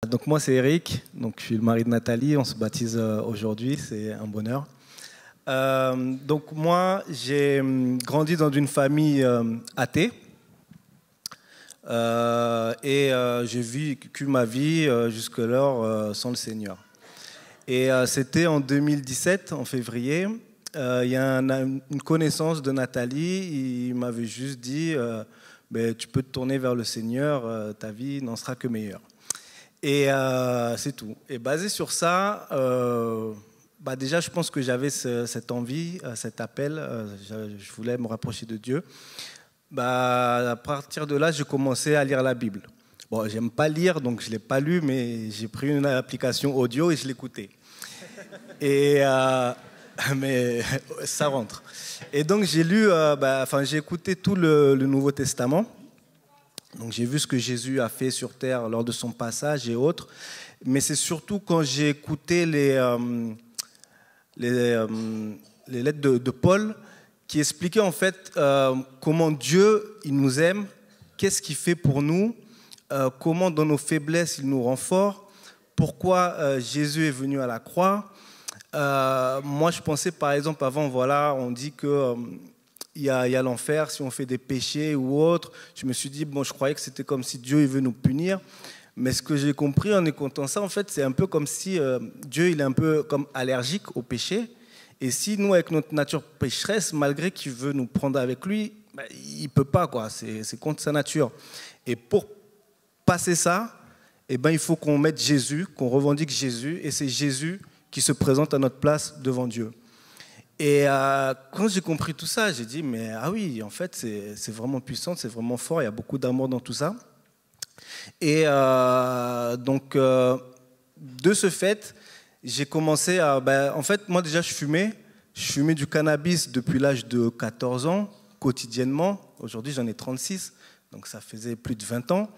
Donc moi c'est Eric, donc je suis le mari de Nathalie, on se baptise aujourd'hui, c'est un bonheur. Donc moi j'ai grandi dans une famille athée et j'ai vécu ma vie jusque-là sans le Seigneur. Et c'était en 2017, en février, il y a une connaissance de Nathalie, il m'avait juste dit tu peux te tourner vers le Seigneur, ta vie n'en sera que meilleure. Et c'est tout. Et basé sur ça, déjà je pense que j'avais cette envie, cet appel, je voulais me rapprocher de Dieu. À partir de là, j'ai commencé à lire la Bible. Bon, j'aime pas lire, donc je l'ai pas lu, mais j'ai pris une application audio et je l'écoutais. Et mais ça rentre. Et donc j'ai lu, j'ai écouté tout le Nouveau Testament. Donc j'ai vu ce que Jésus a fait sur terre lors de son passage et autres. Mais c'est surtout quand j'ai écouté les lettres de Paul qui expliquaient en fait comment Dieu il nous aime, qu'est-ce qu'il fait pour nous, comment dans nos faiblesses il nous rend forts, pourquoi Jésus est venu à la croix. Moi je pensais par exemple avant, on dit que il y a l'enfer si on fait des péchés ou autre. Je me suis dit, je croyais que c'était comme si Dieu il veut nous punir. Mais ce que j'ai compris en écoutant ça, en fait, c'est un peu comme si Dieu il est un peu comme allergique au péché. Et si nous, avec notre nature pécheresse, malgré qu'il veut nous prendre avec lui, il ne peut pas, quoi. C'est contre sa nature. Et pour passer ça, il faut qu'on mette Jésus, qu'on revendique Jésus. Et c'est Jésus qui se présente à notre place devant Dieu. Et quand j'ai compris tout ça, j'ai dit, mais ah oui, en fait, c'est vraiment puissant, c'est vraiment fort, il y a beaucoup d'amour dans tout ça. Et de ce fait, j'ai commencé à... en fait, moi déjà, je fumais du cannabis depuis l'âge de 14 ans, quotidiennement. Aujourd'hui, j'en ai 36, donc ça faisait plus de 20 ans.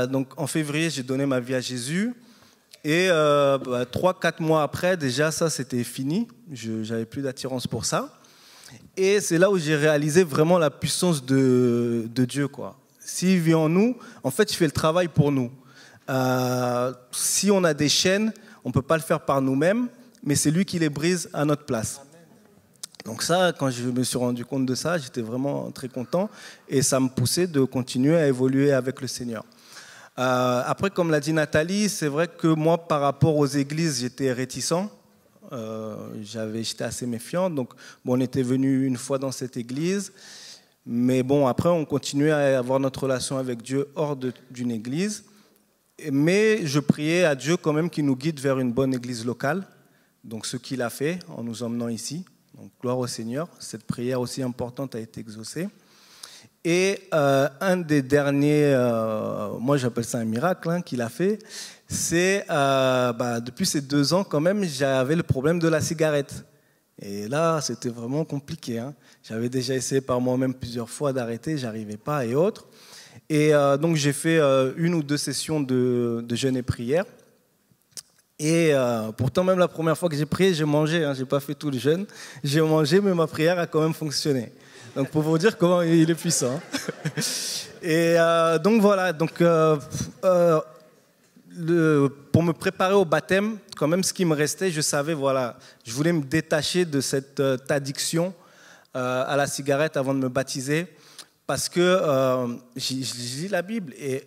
Donc en février, j'ai donné ma vie à Jésus. Et 3-4 mois après, déjà, ça, c'était fini. Je n'avais plus d'attirance pour ça. Et c'est là où j'ai réalisé vraiment la puissance de Dieu, quoi. S'il vit en nous, en fait, il fait le travail pour nous. Si on a des chaînes, on ne peut pas le faire par nous-mêmes, mais c'est lui qui les brise à notre place. Donc ça, quand je me suis rendu compte de ça, j'étais vraiment très content. Et ça me poussait de continuer à évoluer avec le Seigneur. Après, comme l'a dit Nathalie, c'est vrai que moi, par rapport aux églises, j'étais réticent. J'étais assez méfiant. Donc, on était venu une fois dans cette église. Mais après, on continuait à avoir notre relation avec Dieu hors d'une église. Mais je priais à Dieu quand même qu'il nous guide vers une bonne église locale. Donc, ce qu'il a fait en nous emmenant ici. Donc, gloire au Seigneur. Cette prière aussi importante a été exaucée. Et un des derniers, moi j'appelle ça un miracle qu'il a fait, c'est depuis ces 2 ans quand même, j'avais le problème de la cigarette. Et là, c'était vraiment compliqué. J'avais déjà essayé par moi-même plusieurs fois d'arrêter, j'arrivais pas et autres. Et donc j'ai fait 1 ou 2 sessions de jeûne et prière. Et pourtant, même la première fois que j'ai prié, j'ai mangé. J'ai pas fait tout le jeûne. J'ai mangé, mais ma prière a quand même fonctionné. Donc pour vous dire comment il est puissant. Et donc voilà, pour me préparer au baptême, quand même ce qui me restait, je savais, je voulais me détacher de cette addiction à la cigarette avant de me baptiser, parce que j'ai lu la Bible et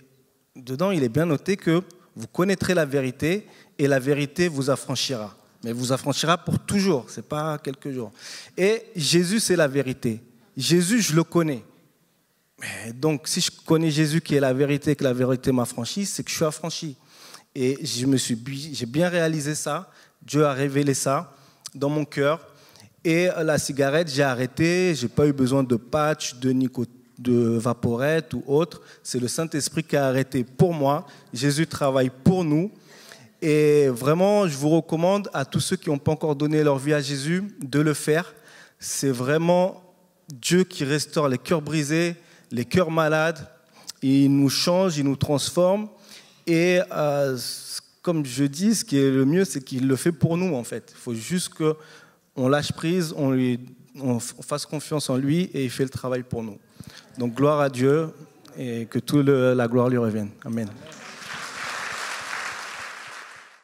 dedans il est bien noté que vous connaîtrez la vérité et la vérité vous affranchira. Mais vous affranchira pour toujours, c'est pas quelques jours. Et Jésus c'est la vérité. Jésus, je le connais. Donc, si je connais Jésus qui est la vérité, que la vérité m'affranchit, c'est que je suis affranchi. Et j'ai bien réalisé ça. Dieu a révélé ça dans mon cœur. Et la cigarette, j'ai arrêté. Je n'ai pas eu besoin de patch, de vaporette ou autre. C'est le Saint-Esprit qui a arrêté pour moi. Jésus travaille pour nous. Et vraiment, je vous recommande à tous ceux qui n'ont pas encore donné leur vie à Jésus de le faire. C'est vraiment Dieu qui restaure les cœurs brisés, les cœurs malades. Il nous change, il nous transforme. Et comme je dis, ce qui est le mieux, c'est qu'il le fait pour nous, en fait. Il faut juste qu'on lâche prise, on fasse confiance en lui et il fait le travail pour nous. Donc, gloire à Dieu et que toute la gloire lui revienne. Amen.